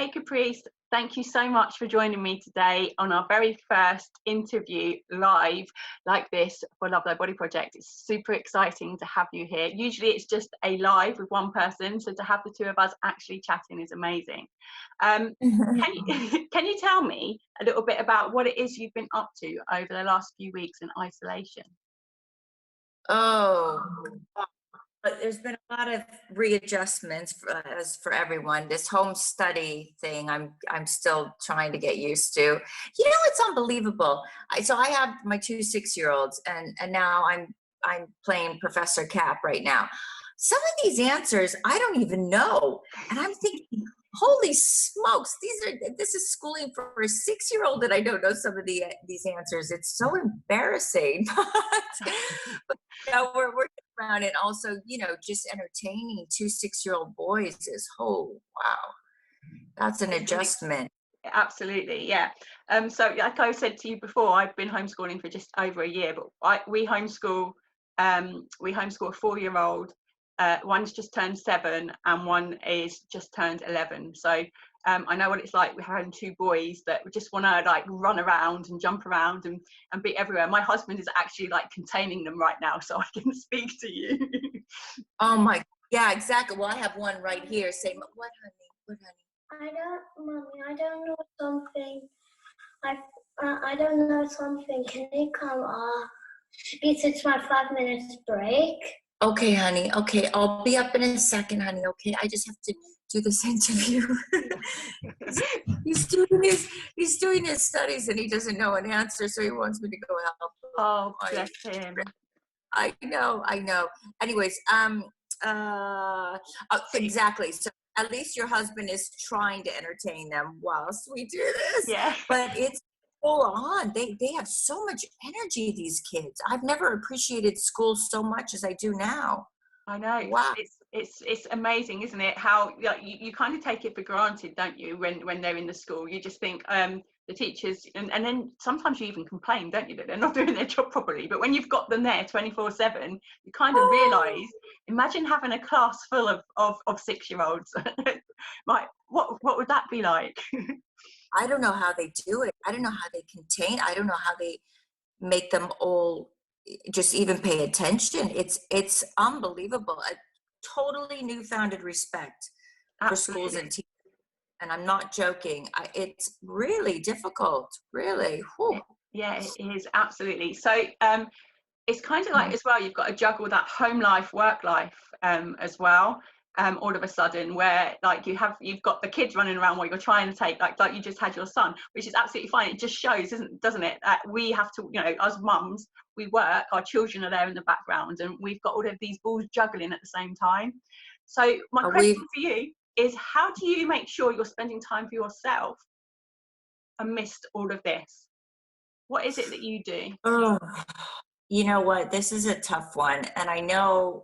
Hey Caprice, thank you so much for joining me today on our very first interview live like this for Love Thy Body Project. It's super exciting to have you here. Usually it's just a live with one person, so to have the two of us actually chatting is amazing. Can you tell me a little bit about what it is you've been up to over the last few weeks in isolation? Oh, but there's been a lot of readjustments as for everyone. This home study thing, I'm still trying to get used to. It's unbelievable. I have my two 6-year-olds, and now I'm playing Professor Cap right now. Some of these answers I don't even know, and I'm thinking, holy smokes, this is schooling for a 6-year-old, and I don't know some of these answers. It's so embarrassing. but we're working around it. Also, just entertaining two 6-year-old boys is, oh wow, that's an adjustment. Absolutely, yeah. So like I said to you before, I've been homeschooling for just over a year, but we homeschool a 4-year-old. One's just turned 7 and one is just turned 11. So I know what it's like. We're having two boys that just want to like run around and jump around and be everywhere. My husband is actually like containing them right now, so I can speak to you. Oh my, yeah, exactly. Well, I have one right here. Say, what, honey? What, honey? Mommy, I don't know something. I don't know something. Can you come speak to my 5 minutes break? Okay, honey. Okay, I'll be up in a second, honey. Okay, I just have to do this interview. he's doing his studies and he doesn't know an answer, so he wants me to go help him. Oh, bless him. I know. Anyways, exactly. So at least your husband is trying to entertain them whilst we do this. Yeah. But it's full on. They have so much energy, these kids. I've never appreciated school so much as I do now. I know. Wow. It's amazing, isn't it? How like, you kind of take it for granted, don't you, when they're in the school? You just think the teachers, and then sometimes you even complain, don't you, that they're not doing their job properly. But when you've got them there 24/7, you kind of realise, imagine having a class full of 6-year-olds. Like, what would that be like? I don't know how they do it. I don't know how they contain. I don't know how they make them all just even pay attention. It's unbelievable. A totally newfounded respect for schools and teachers. And I'm not joking. It's really difficult, really. Whew. Yeah, it is, absolutely. So it's kind of like as well, you've got to juggle that home life, work life as well. All of a sudden, where like you've got the kids running around while you're trying to take like you just had your son, which is absolutely fine. It just shows, doesn't it, that we have to, as mums, we work, our children are there in the background, and we've got all of these balls juggling at the same time. So my question for you is, how do you make sure you're spending time for yourself amidst all of this? What is it that you do? Oh, you know what? This is a tough one, and I know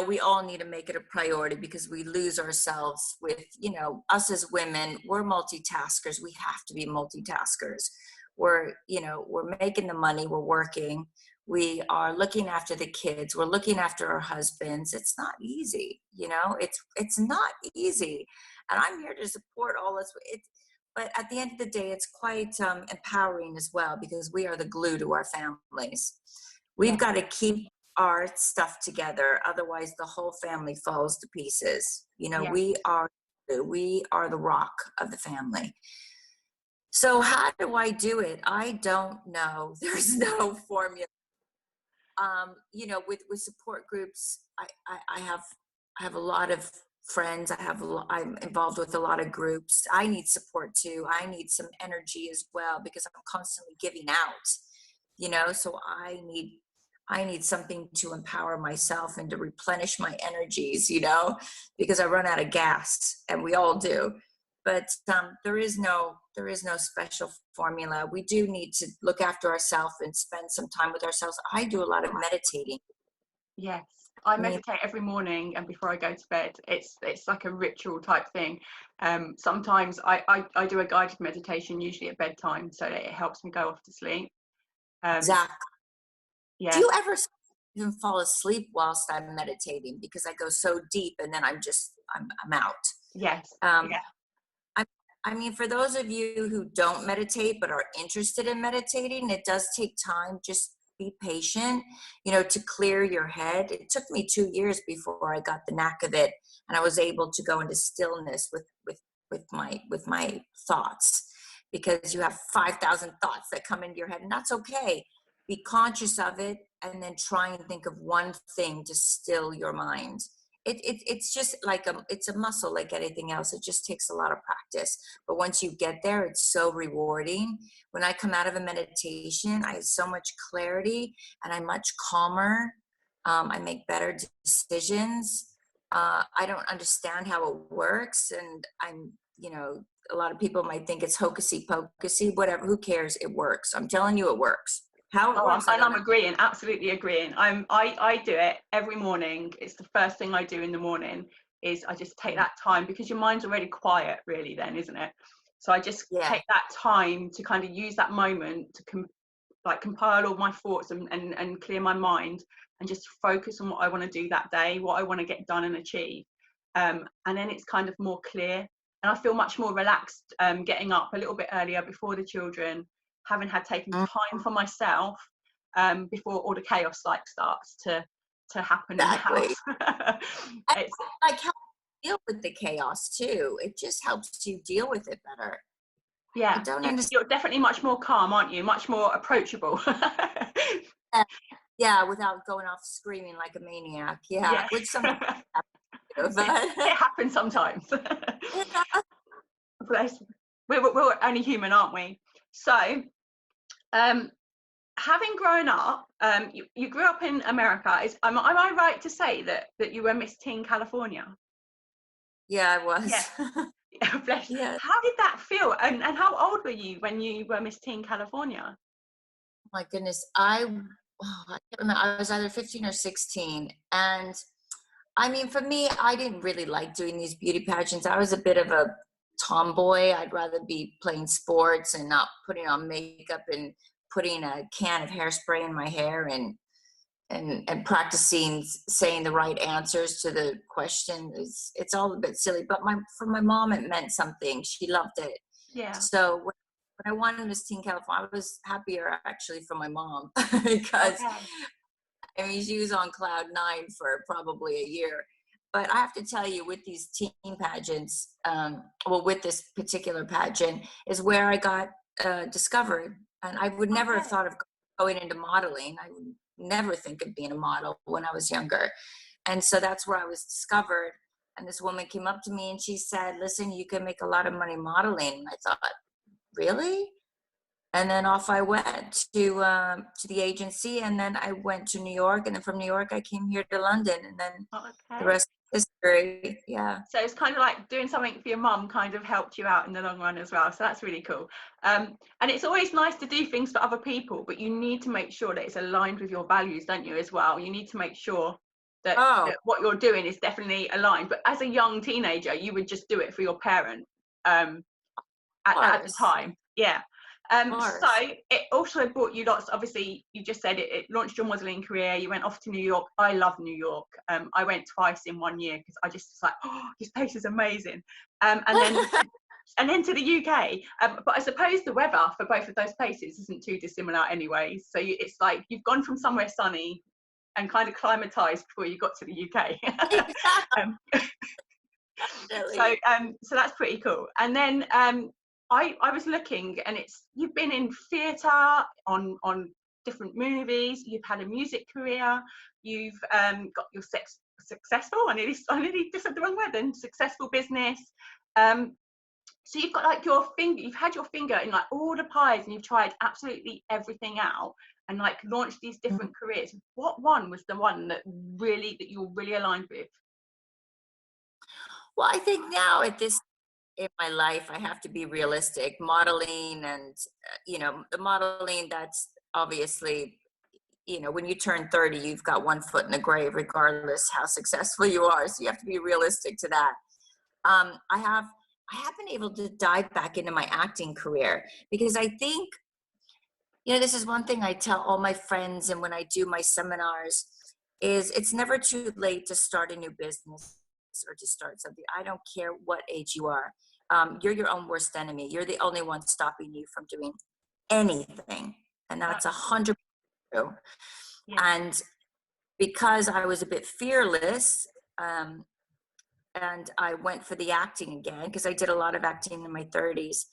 we all need to make it a priority because we lose ourselves with, us as women, we're multitaskers. We have to be multitaskers. We're making the money, we're working, we are looking after the kids, we're looking after our husbands. It's not easy, it's not easy. And I'm here to support all this. But at the end of the day, it's quite empowering as well, because we are the glue to our families. We've got to keep our stuff together, otherwise the whole family falls to pieces. We are the rock of the family. So how do I do it? I don't know. There's no formula. With support groups, I have a lot of friends. I'm involved with a lot of groups. I need support too. I need some energy as well, because I'm constantly giving out, so I need something to empower myself and to replenish my energies, because I run out of gas, and we all do. But there is no special formula. We do need to look after ourselves and spend some time with ourselves. I do a lot of meditating. Yes, I meditate every morning and before I go to bed. It's like a ritual type thing. Sometimes I do a guided meditation, usually at bedtime, so that it helps me go off to sleep. Exactly. Yeah. Do you ever even fall asleep whilst I'm meditating? Because I go so deep and then I'm out. Yes. Yeah. I mean, for those of you who don't meditate but are interested in meditating, it does take time. Just be patient, to clear your head. It took me 2 years before I got the knack of it, and I was able to go into stillness with my thoughts, because you have 5,000 thoughts that come into your head, and that's okay. Be conscious of it, and then try and think of one thing to still your mind. It's just like it's a muscle like anything else. It just takes a lot of practice. But once you get there, it's so rewarding. When I come out of a meditation, I have so much clarity and I'm much calmer. I make better decisions. I don't understand how it works. And a lot of people might think it's hocusy pocusy, whatever, who cares? It works. I'm telling you, it works. How it works, and I'm agreeing, absolutely agreeing. I do it every morning. It's the first thing I do in the morning, is I just take that time, because your mind's already quiet really then, isn't it? So I just take that time to kind of use that moment to compile all my thoughts and clear my mind, and just focus on what I want to do that day, what I want to get done and achieve. And then it's kind of more clear, and I feel much more relaxed getting up a little bit earlier before the children, having had taken time for myself before all the chaos starts to happen in the house. I can't deal with the chaos too. It just helps you deal with it better. Yeah, you're definitely much more calm, aren't you? Much more approachable. Yeah, without going off screaming like a maniac. Yeah. Which sometimes happens. It happens sometimes. We're only human, aren't we? So, having grown up, you grew up in America. Am I right to say that you were Miss Teen California? Yeah, I was. Yeah. Bless. Yeah. How did that feel? And how old were you when you were Miss Teen California? Oh my goodness, I can't remember. I was either 15 or 16, and I mean, for me, I didn't really like doing these beauty pageants. I was a bit of a tomboy. I'd rather be playing sports and not putting on makeup and putting a can of hairspray in my hair and practicing saying the right answers to the question. It's all a bit silly, but for my mom, it meant something. She loved it. Yeah. So when I won Miss Teen California, I was happier actually for my mom, because I mean, she was on cloud 9 for probably a year. But I have to tell you, with these teen pageants, with this particular pageant, is where I got discovered. And I would never have thought of going into modeling. I would never think of being a model when I was younger. And so that's where I was discovered. And this woman came up to me and she said, listen, you can make a lot of money modeling. And I thought, really? And then off I went to the agency, and then I went to New York, and then from New York I came here to London, and then the rest is history. Yeah. So it's kind of like doing something for your mum kind of helped you out in the long run as well. So that's really cool. And it's always nice to do things for other people, but you need to make sure that it's aligned with your values, don't you, as well? You need to make sure that what you're doing is definitely aligned. But as a young teenager, you would just do it for your parent at the time. Yeah. So it also brought you lots, obviously you just said it launched your modeling career. You went off to New York. I love New York. I went twice in 1 year because I just was like, oh, this place is amazing. And then to the UK. But I suppose the weather for both of those places isn't too dissimilar anyway. So it's like you've gone from somewhere sunny and kind of climatized before you got to the UK. So that's pretty cool. And then I was looking, and you've been in theatre, on different movies, you've had a music career, you've got your successful, I nearly just said the wrong word then, successful business. So you've got like you've had your finger in like all the pies, and you've tried absolutely everything out and like launched these different careers. What one was the one that you were really aligned with? Well, I think now at this in my life, I have to be realistic. Modeling and, the modeling, that's obviously, when you turn 30, you've got one foot in the grave, regardless how successful you are. So you have to be realistic to that. I have been able to dive back into my acting career, because I think, this is one thing I tell all my friends, and when I do my seminars, is it's never too late to start a new business or to start something. I don't care what age you are. you're your own worst enemy. You're the only one stopping you from doing anything. And that's 100% true. Yeah. And because I was a bit fearless, and I went for the acting again, because I did a lot of acting in my 30s.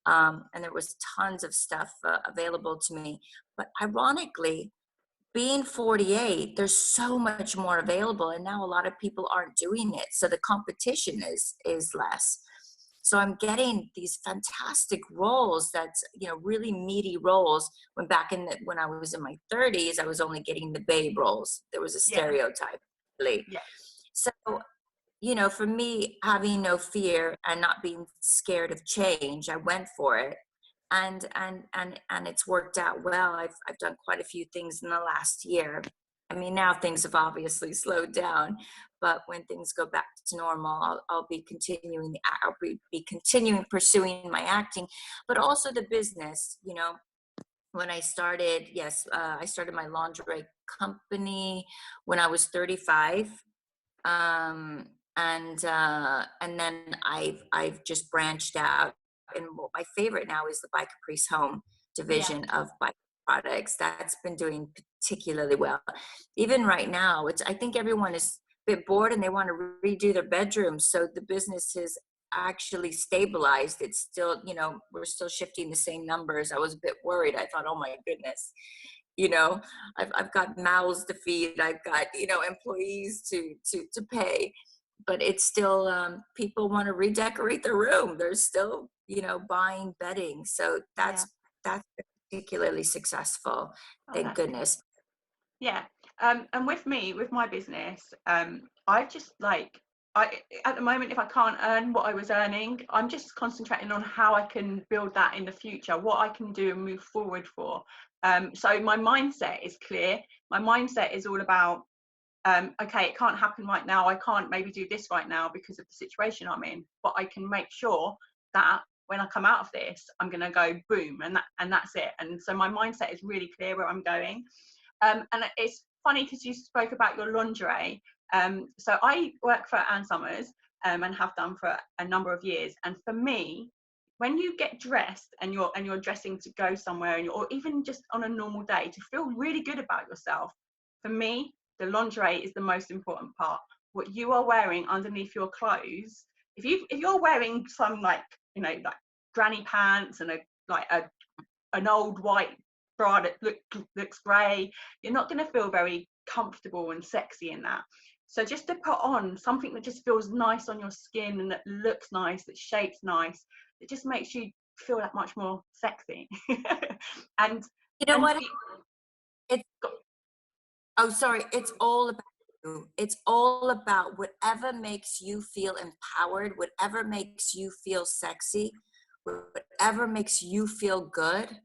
And there was tons of stuff available to me. But ironically, being 48, there's so much more available, and now a lot of people aren't doing it, so the competition is less. So I'm getting these fantastic roles, that's, you know, really meaty roles, when when I was in my 30s, I was only getting the babe roles. There was a Yeah. stereotype, really. Yeah. So, you know, for me, having no fear and not being scared of change, I went for it, and it's worked out well. I've done quite a few things in the last year. I mean, now things have obviously slowed down, but when things go back to normal, I'll be continuing. I'll be continuing pursuing my acting, but also the business. You know, when I started, I started my lingerie company when I was 35. And then I've just branched out, and my favorite now is the by Caprice home division of by products. That's been doing particularly well. Even right now, I think everyone is a bit bored and they want to redo their bedrooms, so the business is actually stabilized. It's still, you know, we're still shifting the same numbers. I was a bit worried. I thought, oh my goodness, you know, I've got mouths to feed, I've got, you know, employees to pay, but it's still, people want to redecorate their room. They're still, you know, buying bedding. So that's particularly successful. Thank goodness. Yeah. And with me, with my business, I've just at the moment, if I can't earn what I was earning, I'm just concentrating on how I can build that in the future, what I can do and move forward for. So my mindset is clear. My mindset is all about, okay, it can't happen right now. I can't maybe do this right now because of the situation I'm in, but I can make sure that when I come out of this, I'm going to go boom, and that's it. And so my mindset is really clear where I'm going. And it's funny because you spoke about your lingerie. So I work for Ann Summers, and have done for a number of years. And for me, when you get dressed and you're dressing to go somewhere, or even just on a normal day, to feel really good about yourself, for me, the lingerie is the most important part. What you are wearing underneath your clothes. If you're wearing some, like, you know, like granny pants and an old white bra that looks grey, you're not going to feel very comfortable and sexy in that. So just to put on something that just feels nice on your skin, and that looks nice, that shapes nice, it just makes you feel that much more sexy. And you know and what? It's oh, sorry. It's all about you. It's all about whatever makes you feel empowered, whatever makes you feel sexy, whatever makes you feel good.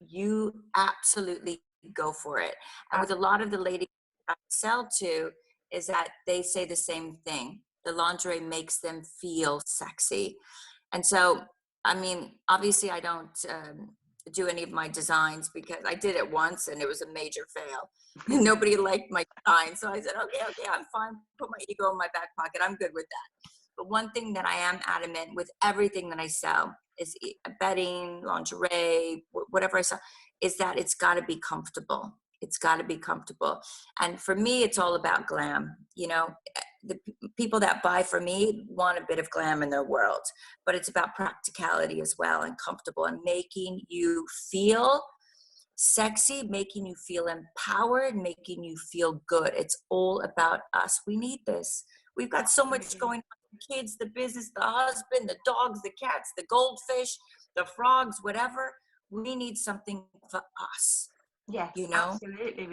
You absolutely go for it. And with a lot of the ladies I sell to, is that they say the same thing. The lingerie makes them feel sexy. And so, I mean, obviously I don't do any of my designs, because I did it once and it was a major fail. Nobody liked my design. So I said, okay, I'm fine. Put my ego in my back pocket. I'm good with that. But one thing that I am adamant with everything that I sell is bedding, lingerie, whatever I sell, is that it's got to be comfortable. It's got to be comfortable. And for me, it's all about glam. You know, the people that buy for me want a bit of glam in their world, but it's about practicality as well, and comfortable, and making you feel sexy, making you feel empowered, making you feel good. It's all about us. We need this. We've got so much going on: the kids, the business, the husband, the dogs, the cats, the goldfish, the frogs, whatever. We need something for us. yes, you know? absolutely,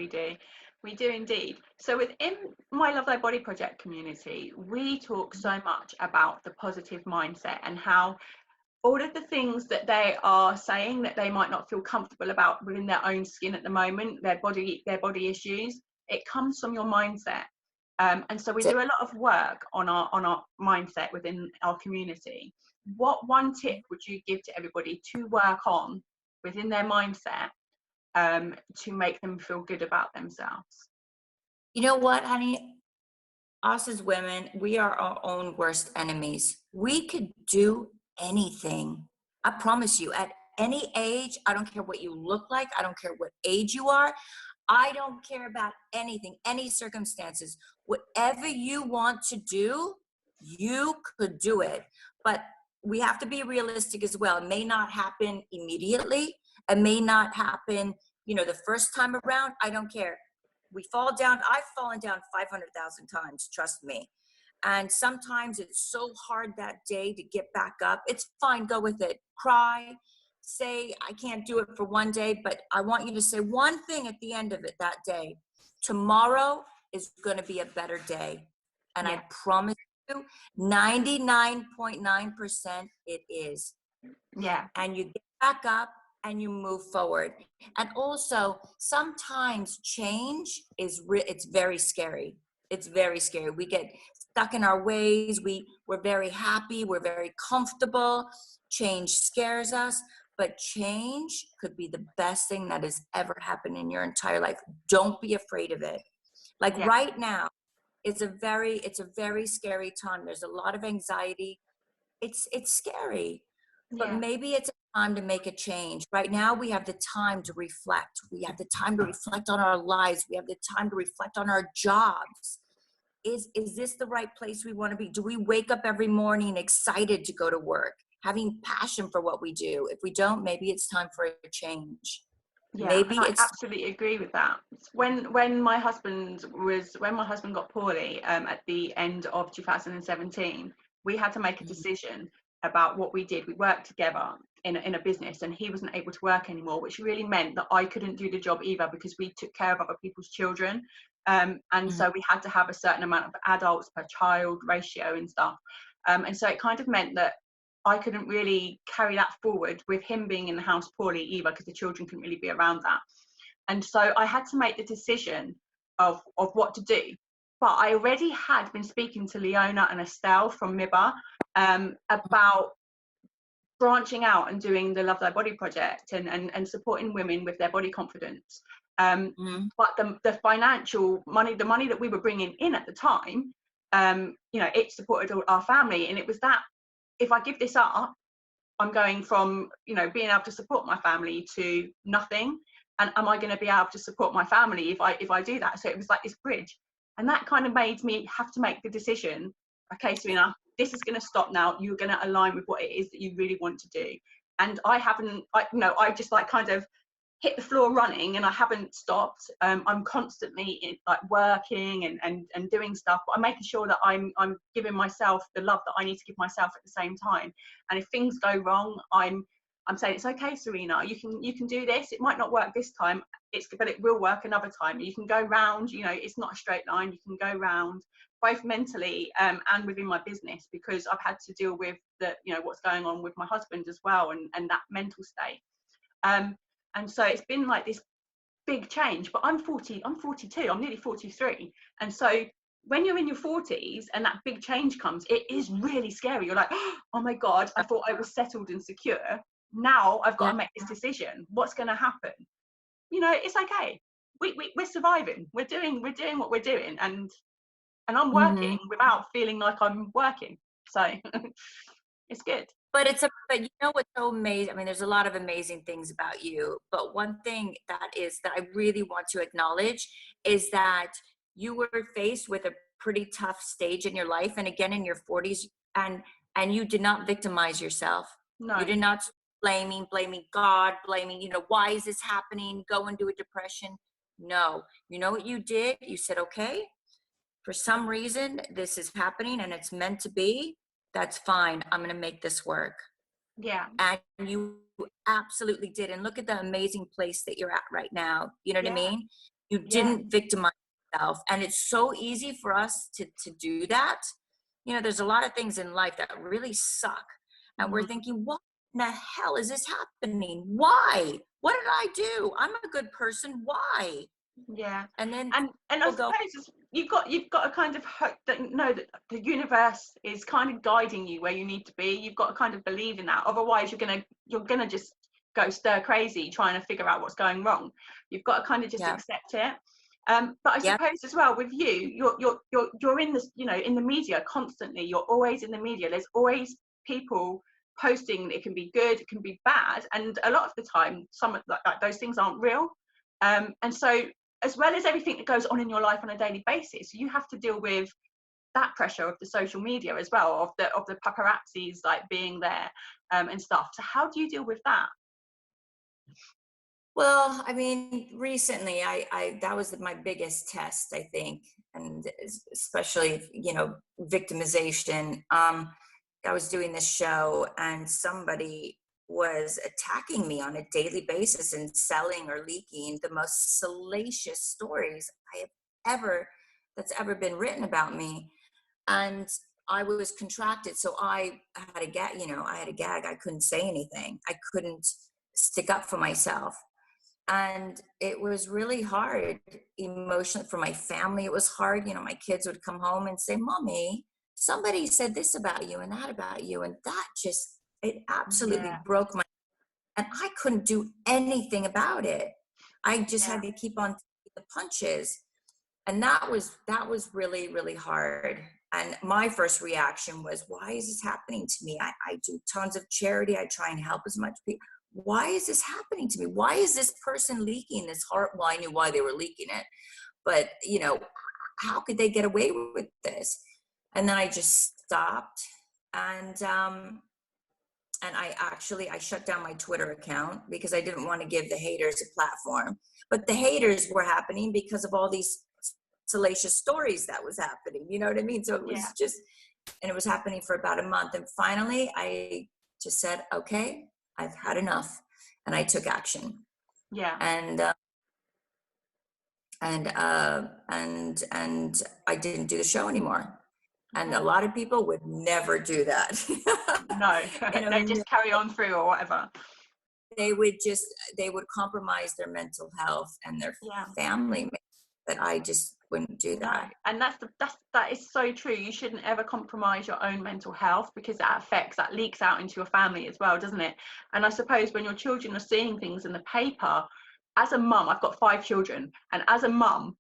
we do indeed. So within my Love Thy Body Project community, we talk so much about the positive mindset, and how all of the things that they are saying that they might not feel comfortable about within their own skin at the moment, their body issues, it comes from your mindset. And so we do a lot of work on our mindset within our community. What one tip would you give to everybody to work on within their mindset, to make them feel good about themselves? You know what, honey? us as women, we are our own worst enemies. We could do anything. I promise you, at any age, I don't care what you look like, I don't care what age you are, I don't care about anything, any circumstances. Whatever you want to do, you could do it. But we have to be realistic as well. It may not happen immediately. It may not happen, the first time around. I don't care. We fall down. I've fallen down 500,000 times, trust me. And sometimes it's so hard that day to get back up. It's fine, go with it. Cry, say, I can't do it for one day, but I want you to say one thing at the end of it that day. Tomorrow is going to be a better day. And I promise you, 99.9% it is. Yeah. And you get back up and you move forward. And also, sometimes change it's very scary. It's very scary. We get stuck in our ways. We're very happy. We're very comfortable. Change scares us, but change could be the best thing that has ever happened in your entire life. Don't be afraid of it. Like right now, it's a very scary time. There's a lot of anxiety. It's scary, but maybe it's a time to make a change. Right now, we have the time to reflect. We have the time to reflect on our lives. We have the time to reflect on our jobs. Is this the right place we want to be? Do we wake up every morning excited to go to work, having passion for what we do? If we don't, maybe it's time for a change. Yeah, maybe and I it's absolutely agree with that. When my husband got poorly at the end of 2017, we had to make a decision about what we did. We worked together in a business, and he wasn't able to work anymore, which really meant that I couldn't do the job either, because we took care of other people's children, and so we had to have a certain amount of adults per child ratio and stuff, and so it kind of meant that I couldn't really carry that forward with him being in the house poorly either, because the children couldn't really be around that. And so I had to make the decision of what to do. But I already had been speaking to Leona and Estelle from MIBA about branching out and doing the Love Thy Body project and supporting women with their body confidence. But the financial money, the money that we were bringing in at the time, it supported our family. And it was that, if I give this up, I'm going from, being able to support my family to nothing. And am I going to be able to support my family if I do that? So it was like this bridge. And that kind of made me have to make the decision, okay, Serena, this is going to stop now. You're going to align with what it is that you really want to do. And I just kind of hit the floor running, and I haven't stopped. I'm constantly working and doing stuff, but I'm making sure that I'm giving myself the love that I need to give myself at the same time. And if things go wrong, I'm saying, it's okay, Serena, you can do this. It might not work this time, but it will work another time. You can go round, it's not a straight line. You can go round, both mentally and within my business, because I've had to deal with what's going on with my husband as well, and that mental state. And so it's been like this big change. But I'm 42, I'm nearly 43. And so when you're in your 40s and that big change comes, it is really scary. You're like, oh my God, I thought I was settled and secure. Now I've got to make this decision. What's going to happen? It's okay. We're surviving. We're doing what we're doing. And I'm working without feeling like I'm working. So it's good. But but what's so amazing? I mean, there's a lot of amazing things about you, but one thing that I really want to acknowledge is that you were faced with a pretty tough stage in your life, and again in your 40s, and you did not victimize yourself. No. You did not blaming God, blaming, why is this happening? Go into a depression. No. You know what you did? You said, okay, for some reason this is happening and it's meant to be. That's fine. I'm going to make this work. Yeah. And you absolutely did. And look at the amazing place that you're at right now. You know what I mean? You didn't victimize yourself. And it's so easy for us to do that. There's a lot of things in life that really suck. And we're thinking, what in the hell is this happening? Why? What did I do? I'm a good person. Why? Yeah. And then and I suppose you've got to kind of hope that that the universe is kind of guiding you where you need to be. You've got to kind of believe in that. Otherwise you're gonna just go stir crazy trying to figure out what's going wrong. You've got to kind of just accept it. But I Yeah. suppose as well with you, you're in this, you know, in the media constantly. You're always in the media. There's always people posting. It can be good, it can be bad, and a lot of the time, some of like those things aren't real. And so, as well as everything that goes on in your life on a daily basis, you have to deal with that pressure of the social media as well, of the paparazzis like being there and stuff. So how do you deal with that? Well, I mean, recently, I that was my biggest test, I think, and especially, you know, victimization. I was doing this show, and somebody was attacking me on a daily basis and selling or leaking the most salacious stories I have ever that's ever been written about me. And I was contracted, so I had a gag. You know, I had a gag. I couldn't say anything. I couldn't stick up for myself, and it was really hard emotionally for my family. It was hard. You know, my kids would come home and say, "Mommy, somebody said this about you and that about you," and that just, it absolutely Yeah, broke my, and I couldn't do anything about it. I just yeah, had to keep on taking the punches, and that was really, really hard. And my first reaction was, why is this happening to me? I do tons of charity. I try and help as much people. Why is this happening to me? Why is this person leaking this heart? Well, I knew why they were leaking it, but you know, how could they get away with this? And then I just stopped, and I shut down my Twitter account because I didn't want to give the haters a platform. But the haters were happening because of all these salacious stories that was happening. You know what I mean? So it was yeah, just, and it was happening for about a month. And finally, I just said, okay, I've had enough, and I took action. yeah. And and I didn't do the show anymore. And a lot of people would never do that. No, You know, they just carry on through or whatever. they would compromise their mental health and their Yeah. family. But I just wouldn't do No, that. and that is so true. You shouldn't ever compromise your own mental health, because that leaks out into your family as well, doesn't it? And I suppose when your children are seeing things in the paper, as a mum, I've got 5 children, and as a mum,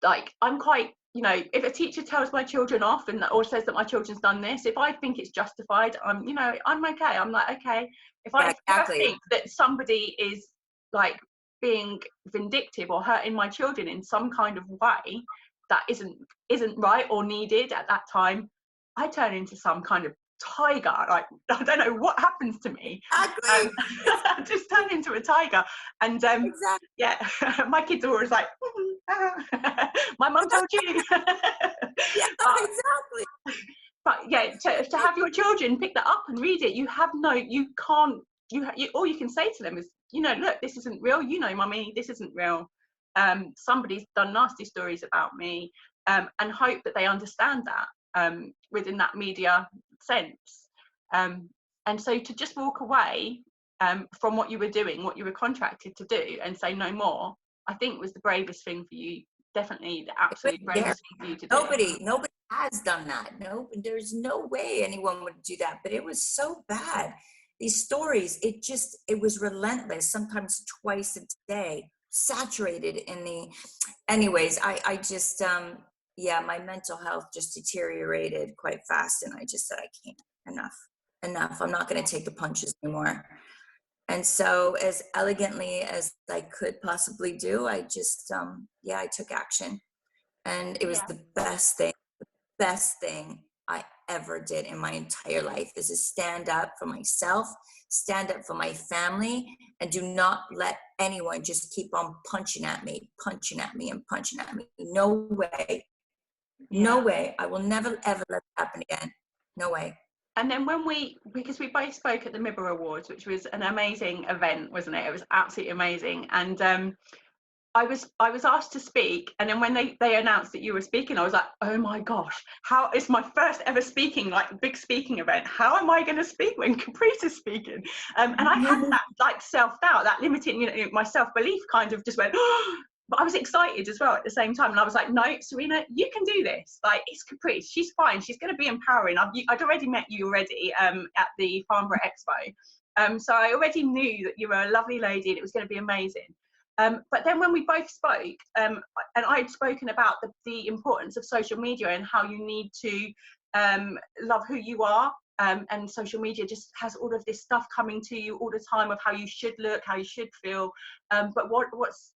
like, I'm quite, you know, if a teacher tells my children off and or says that my children's done this, if I think it's justified, you know, I'm okay. I'm like, okay. Yeah, If I exactly. think that somebody is like being vindictive or hurting my children in some kind of way that isn't right or needed at that time, I turn into some kind of tiger. Like, I don't know what happens to me. Exactly. I just turn into a tiger. And Exactly. yeah, my kids are always like, my mum told you. Yeah, but, exactly. but yeah, to have your children pick that up and read it, you can't, all you can say to them is, you know, look, this isn't real. You know, mummy, this isn't real. Somebody's done nasty stories about me, and hope that they understand that within that media sense. And so to just walk away from what you were doing, what you were contracted to do, and say no more, I think was the bravest thing for you. Definitely the absolute bravest thing for you to do. Nobody has done that. No, there's no way anyone would do that. But it was so bad. These stories, it was relentless. Sometimes twice a day, saturated in the. Anyways, I just yeah, my mental health just deteriorated quite fast, and I just said, I can't. Enough. I'm not going to take the punches anymore. And so, as elegantly as I could possibly do, I just yeah, I took action. And it was Yeah. the best thing I ever did in my entire life, is to stand up for myself, stand up for my family, and do not let anyone just keep on punching at me and punching at me. No way. No way. I will never ever let it happen again. No way. And then because we both spoke at the Mibber Awards, which was an amazing event, wasn't it? It was absolutely amazing. And I was asked to speak, and then when they announced that you were speaking, I was like, oh my gosh, how it's my first ever speaking, like big speaking event. How am I going to speak when Caprice is speaking? And I had that like self-doubt, that limiting, you know, my self-belief kind of just went, oh, but I was excited as well at the same time. And I was like, no, Serena, you can do this. Like, it's Caprice. She's fine. She's going to be empowering. I'd already met you already at the Farnborough Expo. So I already knew that you were a lovely lady and it was going to be amazing. But then when we both spoke, and I'd spoken about the importance of social media and how you need to love who you are, and social media just has all of this stuff coming to you all the time of how you should look, how you should feel, but what's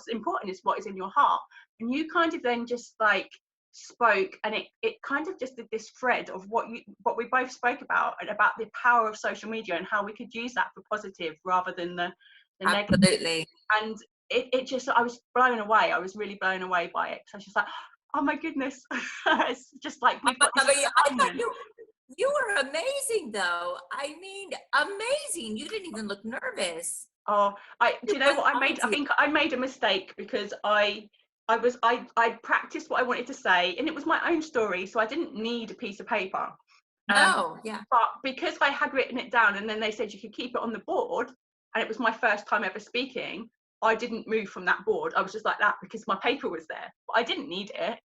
important is what is in your heart. And you kind of then just like spoke, and it kind of just did this thread of what we both spoke about, and about the power of social media and how we could use that for positive rather than the negative. Absolutely. And it just, I was blown away. I was really blown away by it. So I was just like, oh my goodness. It's just like we've got this I thought you were amazing though. I mean, amazing. You didn't even look nervous. Oh, do you know what I made? I think I made a mistake because I practiced what I wanted to say, and it was my own story, so I didn't need a piece of paper. Yeah. But because I had written it down, and then they said you could keep it on the board, and it was my first time ever speaking, I didn't move from that board. I was just like that because my paper was there. But I didn't need it.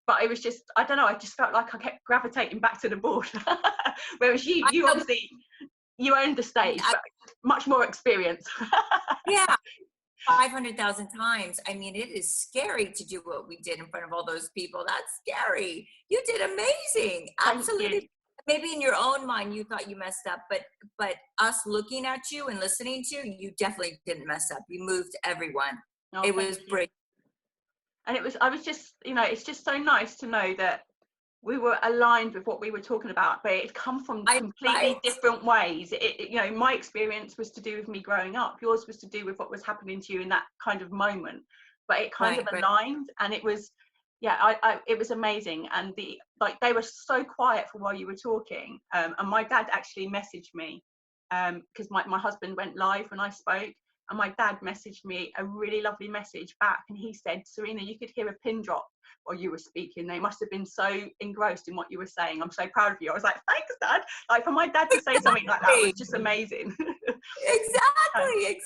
But it was just, I don't know, I just felt like I kept gravitating back to the board. Whereas you obviously, you owned the stage, but much more experience. Yeah, 500,000 times. I mean, it is scary to do what we did in front of all those people. That's scary. You did amazing. Absolutely. Maybe in your own mind you thought you messed up, but us looking at you and listening to you, you definitely didn't mess up. You moved everyone. Oh, it was brilliant. And I was just, it's just so nice to know that we were aligned with what we were talking about, but it come from completely different ways. My experience was to do with me growing up. Yours was to do with what was happening to you in that kind of moment. But it kind of aligned, and it was, it was amazing. And they were so quiet for while you were talking. And my dad actually messaged me because my husband went live when I spoke. And my dad messaged me a really lovely message back, and he said, Serena, you could hear a pin drop while you were speaking. They must have been so engrossed in what you were saying. I'm so proud of you. I was like, thanks, Dad. Like, for my dad to say something like that was just amazing. Exactly.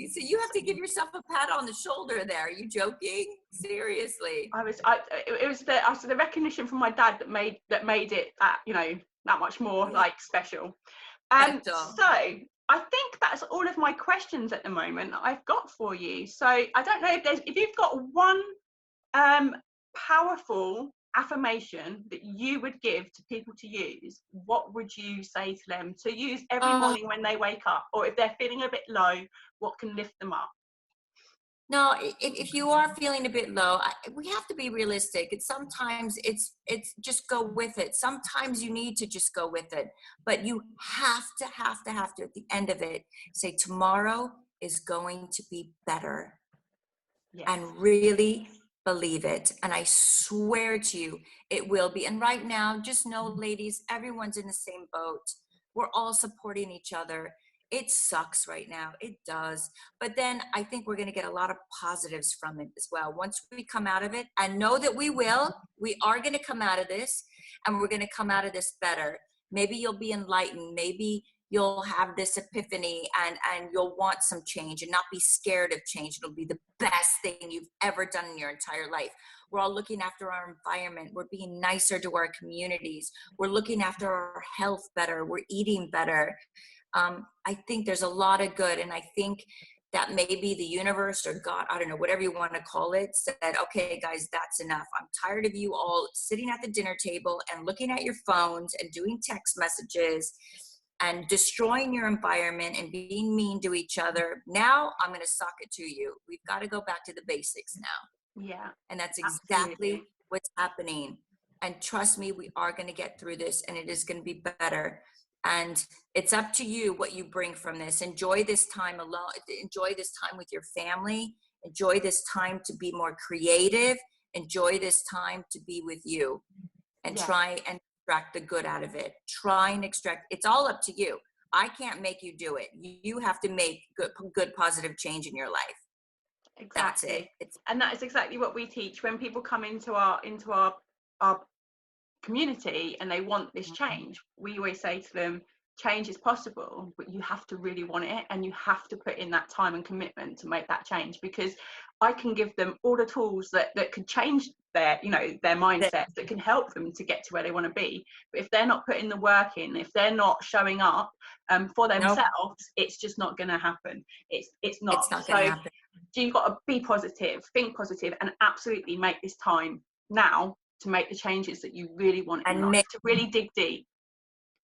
So you have to give yourself a pat on the shoulder there. Are you joking? Seriously. It was the recognition from my dad that made it that much more like special. So I think that's all of my questions at the moment that I've got for you. So I don't know if you've got one powerful affirmation that you would give to people to use, what would you say to them to use every morning when they wake up, or if they're feeling a bit low, what can lift them up? No, if you are feeling a bit low, we have to be realistic. Sometimes it's just go with it. Sometimes you need to just go with it, but you have to at the end of it say tomorrow is going to be better. Yes. And really believe it. And I swear to you, it will be. And right now, just know, ladies, everyone's in the same boat. We're all supporting each other. It sucks right now. It does. But then I think we're going to get a lot of positives from it as well. Once we come out of it, and know that we are going to come out of this, and we're going to come out of this better. Maybe you'll be enlightened. Maybe you'll have this epiphany and you'll want some change and not be scared of change. It'll be the best thing you've ever done in your entire life. We're all looking after our environment. We're being nicer to our communities. We're looking after our health better. We're eating better. I think there's a lot of good, and I think that maybe the universe or God, I don't know, whatever you want to call it, said, okay, guys, that's enough. I'm tired of you all sitting at the dinner table and looking at your phones and doing text messages and destroying your environment and being mean to each other. Now I'm going to sock it to you. We've got to go back to the basics now. Yeah. And that's exactly what's happening. And trust me, we are going to get through this, and it is going to be better. And it's up to you what you bring from this. Enjoy this time alone. Enjoy this time with your family. Enjoy this time to be more creative. Enjoy this time to be with you, and try and extract the good out of it. Try and extract. It's all up to you. I can't make you do it. You have to make good positive change in your life. Exactly. And that is exactly what we teach when people come into our community and they want this change. We always say to them, change is possible, but you have to really want it, and you have to put in that time and commitment to make that change. Because I can give them all the tools that could change their, you know, their mindset, that can help them to get to where they want to be. But if they're not putting the work in, if they're not showing up for themselves, it's just not going to happen. It's not. It's not going to happen. So you've got to be positive, think positive, and absolutely make this time now to make the changes that you really want in life, to really dig deep.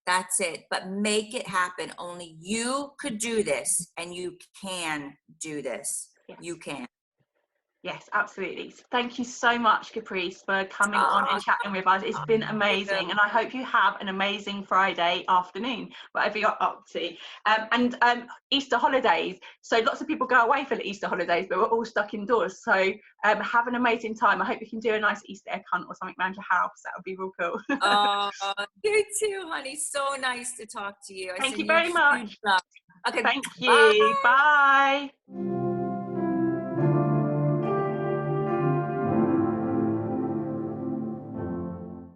That's it. But make it happen. Only you could do this, and you can do this. Yes. You can. Yes, absolutely. So thank you so much, Caprice, for coming on and chatting with us. It's been amazing, and I hope you have an amazing Friday afternoon, whatever you're up to. And Easter holidays. So lots of people go away for the Easter holidays, but we're all stuck indoors. So have an amazing time. I hope you can do a nice Easter egg hunt or something around your house. That would be real cool. Oh, you too, honey. So nice to talk to you. Thank you very much. Okay, thank you. Bye.